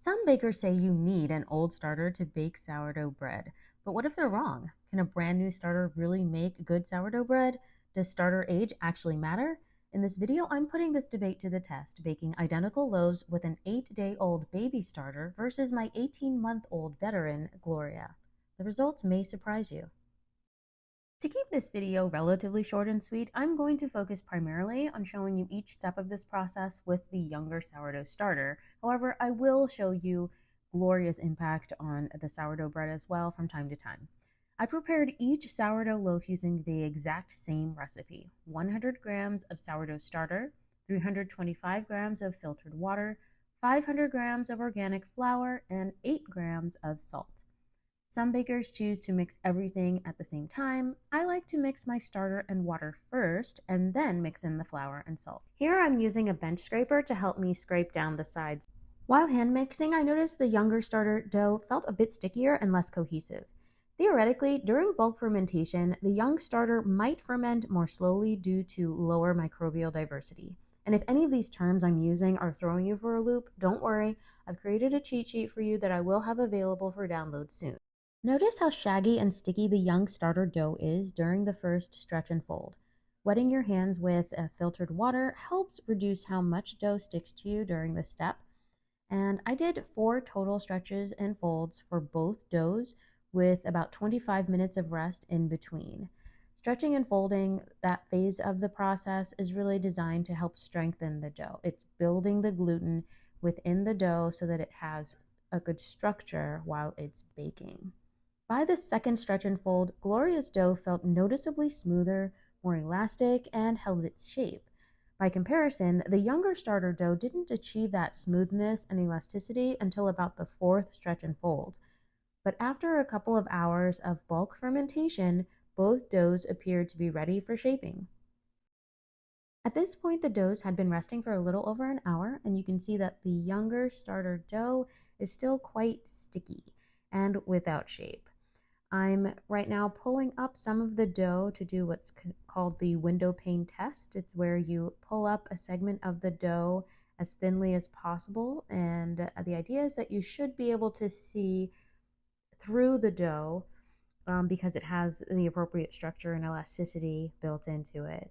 Some bakers say you need an old starter to bake sourdough bread, but what if they're wrong? Can a brand new starter really make good sourdough bread? Does starter age actually matter? In this video, I'm putting this debate to the test, baking identical loaves with an 8-day-old baby starter versus my 18-month-old veteran, Gloria. The results may surprise you. To keep this video relatively short and sweet, I'm going to focus primarily on showing you each step of this process with the younger sourdough starter. However, I will show you Gloria's impact on the sourdough bread as well from time to time. I prepared each sourdough loaf using the exact same recipe: 100 grams of sourdough starter, 325 grams of filtered water, 500 grams of organic flour, and 8 grams of salt. Some bakers choose to mix everything at the same time. I like to mix my starter and water first and then mix in the flour and salt. Here I'm using a bench scraper to help me scrape down the sides. While hand mixing, I noticed the younger starter dough felt a bit stickier and less cohesive. Theoretically, during bulk fermentation, the young starter might ferment more slowly due to lower microbial diversity. And if any of these terms I'm using are throwing you for a loop, don't worry. I've created a cheat sheet for you that I will have available for download soon. Notice how shaggy and sticky the young starter dough is during the first stretch and fold. Wetting your hands with filtered water helps reduce how much dough sticks to you during this step. And I did 4 total stretches and folds for both doughs with about 25 minutes of rest in between. Stretching and folding, that phase of the process, is really designed to help strengthen the dough. It's building the gluten within the dough so that it has a good structure while it's baking. By the second stretch and fold, Gloria's dough felt noticeably smoother, more elastic, and held its shape. By comparison, the younger starter dough didn't achieve that smoothness and elasticity until about the 4th stretch and fold. But after a couple of hours of bulk fermentation, both doughs appeared to be ready for shaping. At this point, the doughs had been resting for a little over an hour, and you can see that the younger starter dough is still quite sticky and without shape. I'm right now pulling up some of the dough to do what's called the window pane test. It's where you pull up a segment of the dough as thinly as possible, and the idea is that you should be able to see through the dough because it has the appropriate structure and elasticity built into it.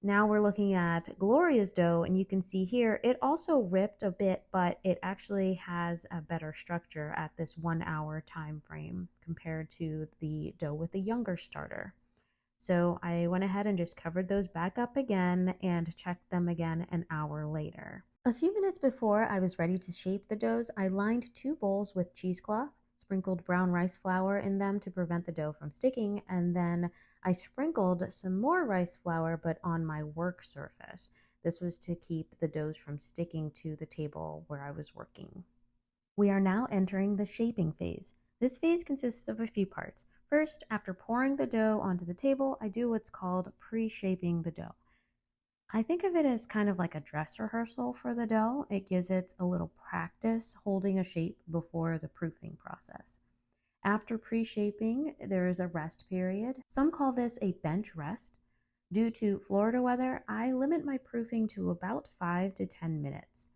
Now we're looking at Gloria's dough, and you can see here it also ripped a bit, but it actually has a better structure at this 1 hour time frame compared to the dough with the younger starter. So I went ahead and just covered those back up again and checked them again an hour later. A few minutes before I was ready to shape the doughs, I lined 2 bowls with cheesecloth, sprinkled brown rice flour in them to prevent the dough from sticking, and then I sprinkled some more rice flour but on my work surface. This was to keep the doughs from sticking to the table where I was working. We are now entering the shaping phase. This phase consists of a few parts. First, after pouring the dough onto the table, I do what's called pre-shaping the dough. I think of it as kind of like a dress rehearsal for the dough. It gives it a little practice holding a shape before the proofing process. After pre-shaping, there is a rest period. Some call this a bench rest. Due to Florida weather, I limit my proofing to about 5 to 10 minutes.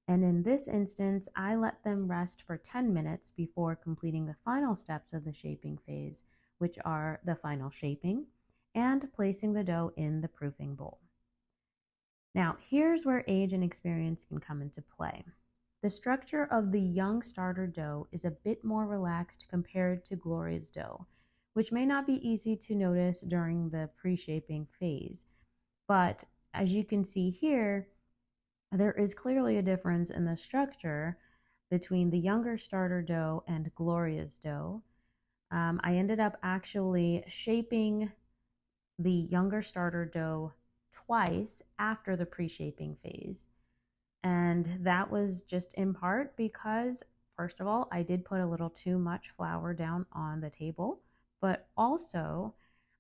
And in this instance, I let them rest for 10 minutes before completing the final steps of the shaping phase, which are the final shaping and placing the dough in the proofing bowl. Now, here's where age and experience can come into play. The structure of the young starter dough is a bit more relaxed compared to Gloria's dough, which may not be easy to notice during the pre-shaping phase. But as you can see here, there is clearly a difference in the structure between the younger starter dough and Gloria's dough. I ended up actually shaping the younger starter dough twice after the pre-shaping phase. And that was just in part because, first of all, I did put a little too much flour down on the table, but also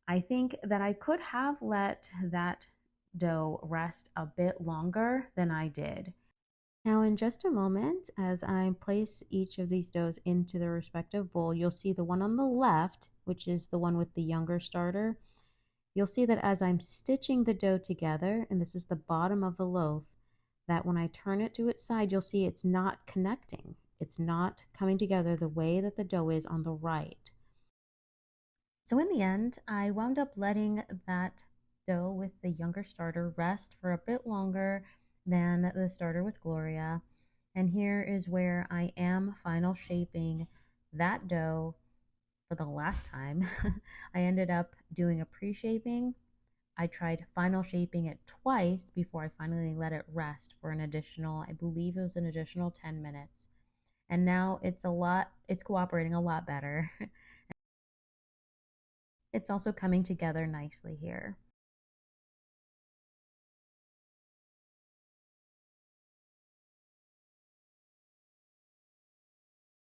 I think that I could have let that dough rest a bit longer than I did. Now in just a moment, as I place each of these doughs into their respective bowl, you'll see the one on the left, which is the one with the younger starter. You'll see that as I'm stitching the dough together, and this is the bottom of the loaf, that when I turn it to its side, you'll see it's not connecting. It's not coming together the way that the dough is on the right. So in the end, I wound up letting that dough with the younger starter rest for a bit longer than the starter with Gloria. And here is where I am final shaping that dough for the last time. I ended up doing a pre-shaping. I tried final shaping it twice before I finally let it rest for an additional, I believe it was an additional 10 minutes. And now it's cooperating a lot better. It's also coming together nicely here.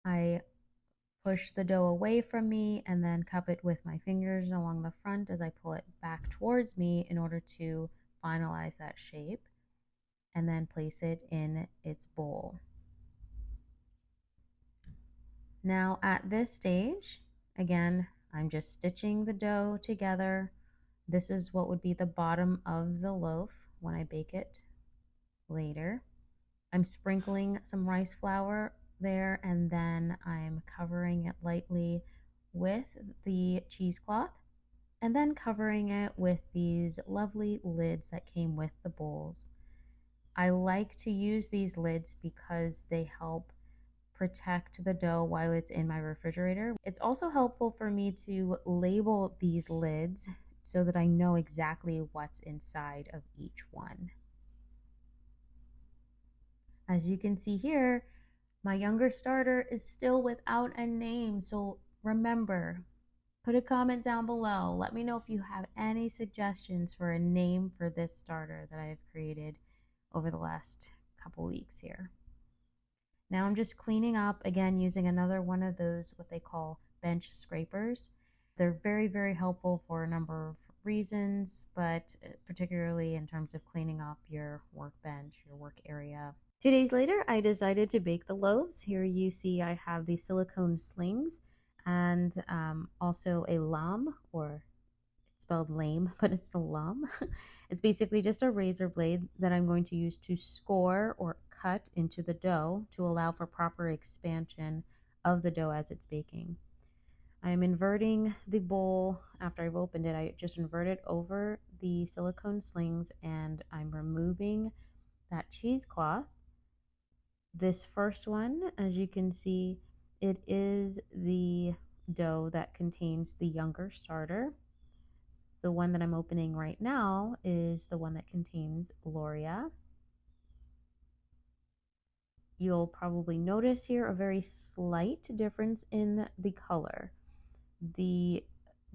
I push the dough away from me and then cup it with my fingers along the front as I pull it back towards me in order to finalize that shape, and then place it in its bowl. Now at this stage, again, I'm just stitching the dough together. This is what would be the bottom of the loaf when I bake it later. I'm sprinkling some rice flour there, and then I'm covering it lightly with the cheesecloth, and then covering it with these lovely lids that came with the bowls. I like to use these lids because they help protect the dough while it's in my refrigerator. It's also helpful for me to label these lids so that I know exactly what's inside of each one. As you can see here, my younger starter is still without a name, so remember, put a comment down below. Let me know if you have any suggestions for a name for this starter that I have created over the last couple weeks here. Now I'm just cleaning up, again, using another one of those, what they call bench scrapers. They're very, very helpful for a number of reasons, but particularly in terms of cleaning up your workbench, your work area. 2 days later, I decided to bake the loaves. Here you see I have these silicone slings and also a lame, or it's spelled lame, but it's a lame. It's basically just a razor blade that I'm going to use to score or cut into the dough to allow for proper expansion of the dough as it's baking. I'm inverting the bowl after I've opened it. I just invert it over the silicone slings, and I'm removing that cheesecloth. This first one, as you can see, it is the dough that contains the younger starter. The one that I'm opening right now is the one that contains Gloria. You'll probably notice here a very slight difference in the color. The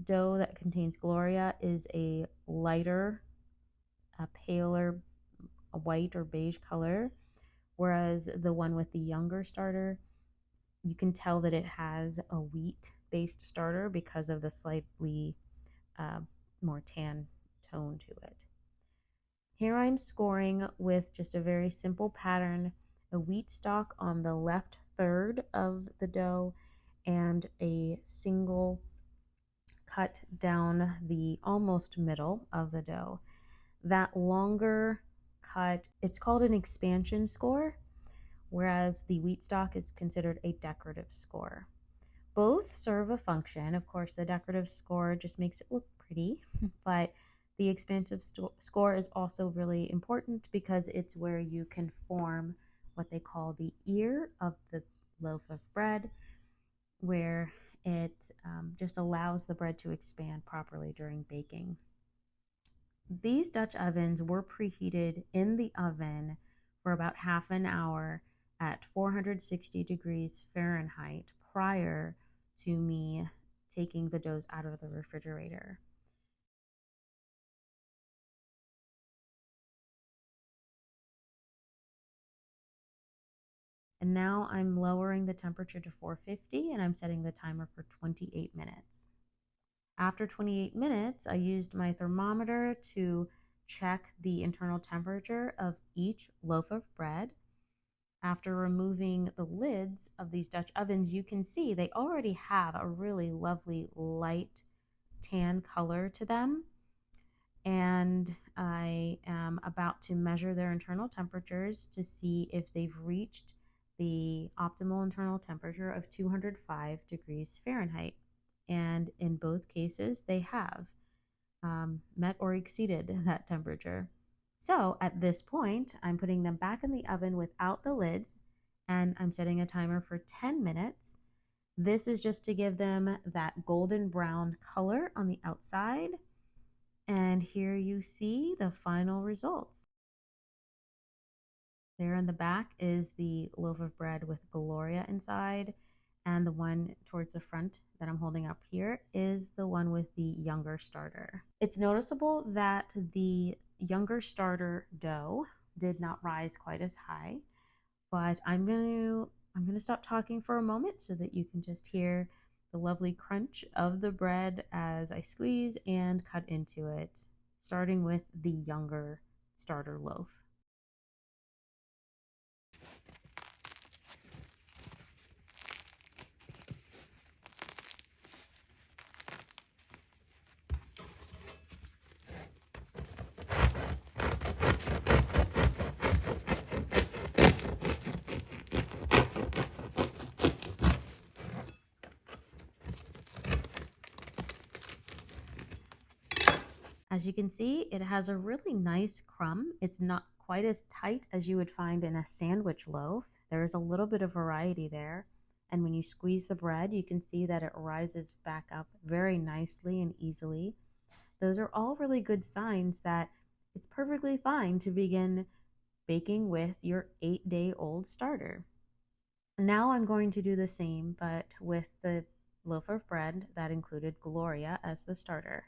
dough that contains Gloria is a lighter, a paler, a white or beige color, whereas the one with the younger starter, you can tell that it has a wheat-based starter because of the slightly more tan tone to it. Here I'm scoring with just a very simple pattern, a wheat stalk on the left third of the dough and a single cut down the almost middle of the dough. That longer cut, it's called an expansion score, whereas the wheat stalk is considered a decorative score. Both serve a function. Of course, the decorative score just makes it look pretty, but the expansive score is also really important because it's where you can form what they call the ear of the loaf of bread, where it just allows the bread to expand properly during baking. These Dutch ovens were preheated in the oven for about half an hour at 460 degrees Fahrenheit prior to me taking the doughs out of the refrigerator. And now I'm lowering the temperature to 450 and I'm setting the timer for 28 minutes. After 28 minutes, I used my thermometer to check the internal temperature of each loaf of bread. After removing the lids of these Dutch ovens, you can see they already have a really lovely light tan color to them. And I am about to measure their internal temperatures to see if they've reached the optimal internal temperature of 205 degrees Fahrenheit. And in both cases, they have met or exceeded that temperature. So at this point, I'm putting them back in the oven without the lids, and I'm setting a timer for 10 minutes. This is just to give them that golden brown color on the outside. And here you see the final results. There in the back is the loaf of bread with Gloria inside, and the one towards the front that I'm holding up here is the one with the younger starter. It's noticeable that the younger starter dough did not rise quite as high, but I'm gonna stop talking for a moment so that you can just hear the lovely crunch of the bread as I squeeze and cut into it, starting with the younger starter loaf. As you can see, it has a really nice crumb. It's not quite as tight as you would find in a sandwich loaf. There's a little bit of variety there. And when you squeeze the bread, you can see that it rises back up very nicely and easily. Those are all really good signs that it's perfectly fine to begin baking with your 8-day-old starter. Now I'm going to do the same, but with the loaf of bread that included Gloria as the starter.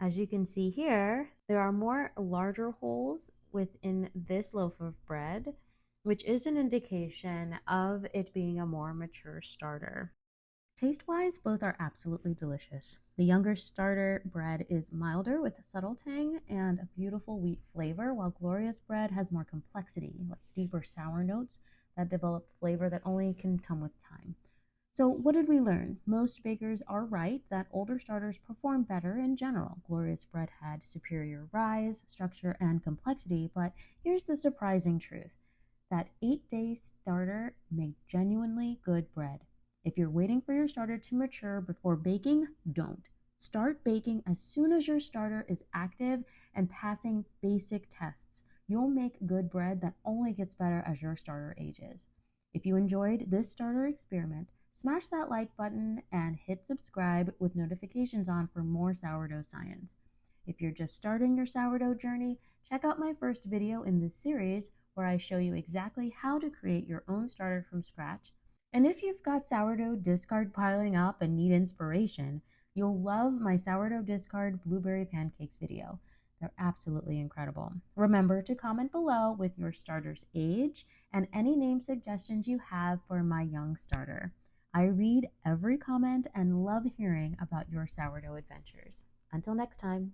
As you can see here, there are more larger holes within this loaf of bread, which is an indication of it being a more mature starter. Taste-wise, both are absolutely delicious. The younger starter bread is milder with a subtle tang and a beautiful wheat flavor, while Gloria's bread has more complexity, like deeper sour notes that develop flavor that only can come with time. So, what did we learn? Most bakers are right that older starters perform better in general. Gloria's bread had superior rise, structure, and complexity, but here's the surprising truth: that 8-day starter made genuinely good bread. If you're waiting for your starter to mature before baking, don't. Start baking as soon as your starter is active and passing basic tests. You'll make good bread that only gets better as your starter ages. If you enjoyed this starter experiment, smash that like button and hit subscribe with notifications on for more sourdough science. If you're just starting your sourdough journey, check out my first video in this series where I show you exactly how to create your own starter from scratch. And if you've got sourdough discard piling up and need inspiration, you'll love my sourdough discard blueberry pancakes video. They're absolutely incredible. Remember to comment below with your starter's age and any name suggestions you have for my young starter. I read every comment and love hearing about your sourdough adventures. Until next time.